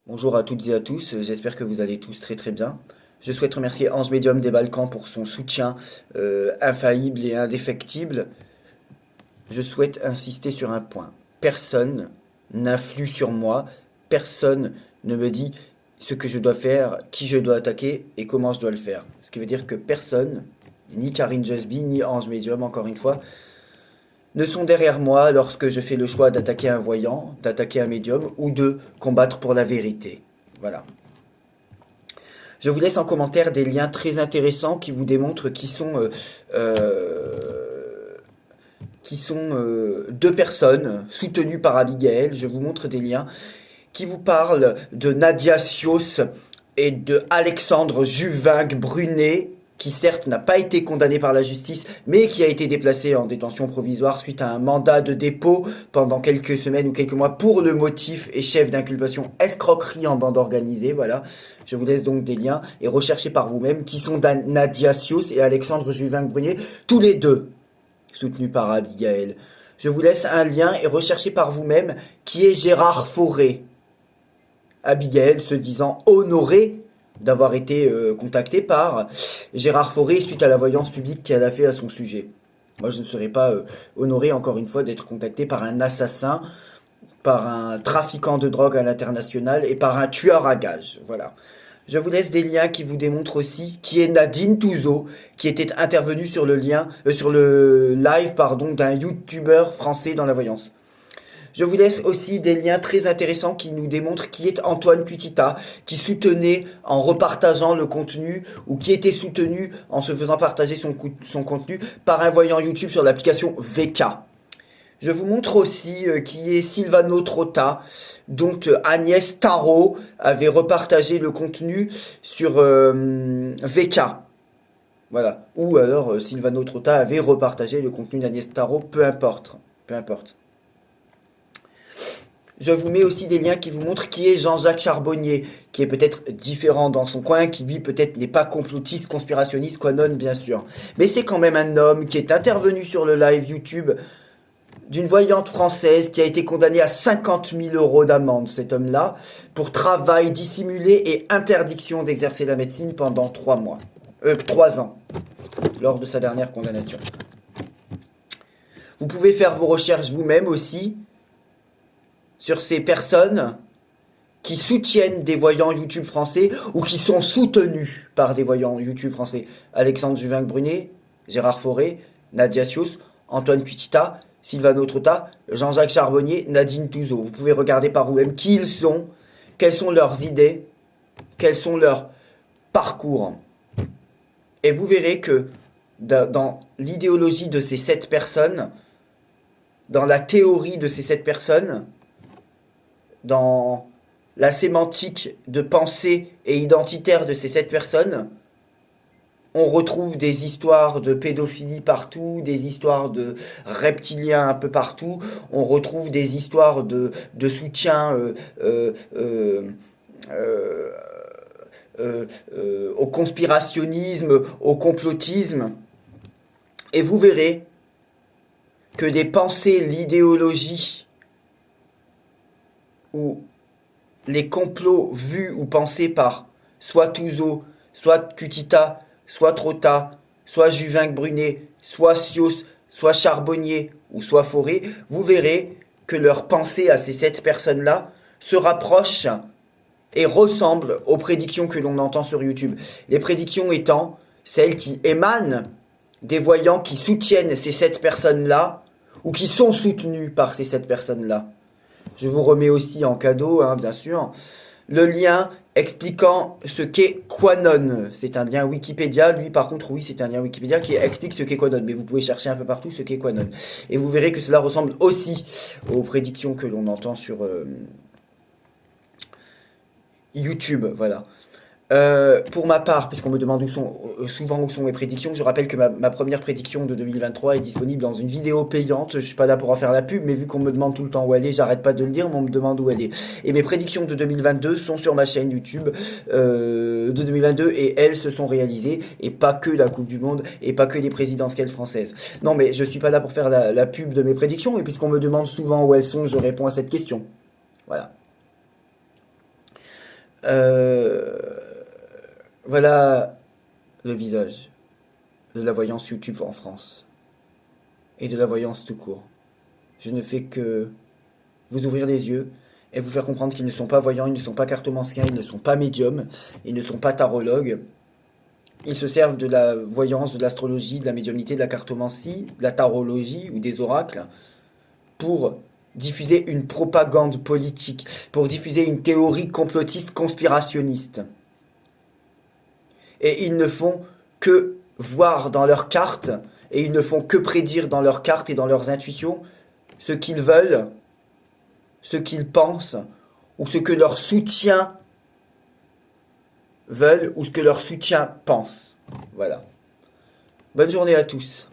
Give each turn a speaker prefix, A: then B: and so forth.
A: Bonjour à toutes et à tous, j'espère que vous allez tous très très bien. Je souhaite remercier Ange Medium des Balkans pour son soutien infaillible et indéfectible. Je souhaite insister sur un point. Personne n'influe sur moi, personne ne me dit ce que je dois faire, qui je dois attaquer et comment je dois le faire. Ce qui veut dire que personne, ni Karine Jusby, ni Ange Medium, encore une fois, ne sont derrière moi lorsque je fais le choix d'attaquer un voyant, d'attaquer un médium ou de combattre pour la vérité. Voilà. Je vous laisse en commentaire des liens très intéressants qui vous démontrent qui sont deux personnes soutenues par Abigail. Je vous montre des liens qui vous parlent de Nadia Sios et de Alexandre Juving-Brunet, qui certes n'a pas été condamné par la justice, mais qui a été déplacé en détention provisoire suite à un mandat de dépôt pendant quelques semaines ou quelques mois pour le motif et chef d'inculpation escroquerie en bande organisée. Voilà, je vous laisse donc des liens et recherchez par vous-même qui sont Nadia Sios et Alexandre Juving-Brunet, tous les deux soutenus par Abigail. Je vous laisse un lien et recherchez par vous-même qui est Gérard Fauré. Abigail se disant honorée d'avoir été contactée par Gérard Fauré suite à la voyance publique qu'elle a fait à son sujet. Moi, je ne serais pas honoré, encore une fois, d'être contacté par un assassin, par un trafiquant de drogue à l'international et par un tueur à gages. Voilà. Je vous laisse des liens qui vous démontrent aussi qui est Nadine Touzeau, qui était intervenue sur le sur le live, pardon, d'un youtubeur français dans la voyance. Je vous laisse aussi des liens très intéressants qui nous démontrent qui est Antoine Cutita, qui soutenait en repartageant le contenu ou qui était soutenu en se faisant partager son contenu par un voyant YouTube sur l'application VK. Je vous montre aussi qui est Silvano Trotta, dont Agnès Tarot avait repartagé le contenu sur VK. Voilà. Ou alors Silvano Trotta avait repartagé le contenu d'Agnès Tarot, peu importe. Peu importe. Je vous mets aussi des liens qui vous montrent qui est Jean-Jacques Charbonnier, qui est peut-être différent dans son coin, qui lui peut-être n'est pas complotiste, conspirationniste, quanon bien sûr. Mais c'est quand même un homme qui est intervenu sur le live YouTube d'une voyante française qui a été condamnée à 50 000 € d'amende, cet homme-là, pour travail dissimulé et interdiction d'exercer la médecine pendant 3 ans, lors de sa dernière condamnation. Vous pouvez faire vos recherches vous-même aussi sur ces personnes qui soutiennent des voyants YouTube français ou qui sont soutenus par des voyants YouTube français. Alexandre Juving-Brunet, Gérard Fauré, Nadia Sios, Antoine Cutita, Silvano Trotta, Jean-Jacques Charbonnier, Nadine Touzeau. Vous pouvez regarder par vous-même qui ils sont, quelles sont leurs idées, quels sont leurs parcours. Et vous verrez que dans l'idéologie de ces 7 personnes, dans la théorie de ces 7 personnes, dans la sémantique de pensée et identitaire de ces 7 personnes, on retrouve des histoires de pédophilie partout, des histoires de reptiliens un peu partout, on retrouve des histoires de soutien au conspirationnisme, au complotisme. Et vous verrez que des pensées, l'idéologie ou les complots vus ou pensés par soit Touzeau, soit Cutita, soit Trotta, soit Juving-Brunet, soit Sios, soit Charbonnier ou soit Fauré, vous verrez que leurs pensées à ces 7 personnes-là se rapprochent et ressemblent aux prédictions que l'on entend sur YouTube. Les prédictions étant celles qui émanent des voyants qui soutiennent ces 7 personnes-là ou qui sont soutenus par ces 7 personnes-là. Je vous remets aussi en cadeau, hein, bien sûr, le lien expliquant ce qu'est Quanon. C'est un lien Wikipédia. Lui, par contre, oui, c'est un lien Wikipédia qui explique ce qu'est Quanon. Mais vous pouvez chercher un peu partout ce qu'est Quanon. Et vous verrez que cela ressemble aussi aux prédictions que l'on entend sur YouTube. Voilà. Pour ma part, puisqu'on me demande souvent où sont mes prédictions, je rappelle que ma première prédiction de 2023 est disponible dans une vidéo payante. Je suis pas là pour en faire la pub, mais vu qu'on me demande tout le temps où elle est, j'arrête pas de le dire, mais on me demande où elle est. Et mes prédictions de 2022 sont sur ma chaîne YouTube de 2022 et elles se sont réalisées, et pas que la Coupe du Monde, et pas que les présidentielles françaises. Non, mais je suis pas là pour faire la pub de mes prédictions, et puisqu'on me demande souvent où elles sont, je réponds à cette question. Voilà. Euh, voilà le visage de la voyance YouTube en France et de la voyance tout court. Je ne fais que vous ouvrir les yeux et vous faire comprendre qu'ils ne sont pas voyants, ils ne sont pas cartomanciens, ils ne sont pas médiums, ils ne sont pas tarologues. Ils se servent de la voyance, de l'astrologie, de la médiumnité, de la cartomancie, de la tarologie ou des oracles pour diffuser une propagande politique, pour diffuser une théorie complotiste conspirationniste. Et ils ne font que voir dans leurs cartes, et ils ne font que prédire dans leurs cartes et dans leurs intuitions ce qu'ils veulent, ce qu'ils pensent, ou ce que leur soutien veulent, ou ce que leur soutien pense. Voilà. Bonne journée à tous.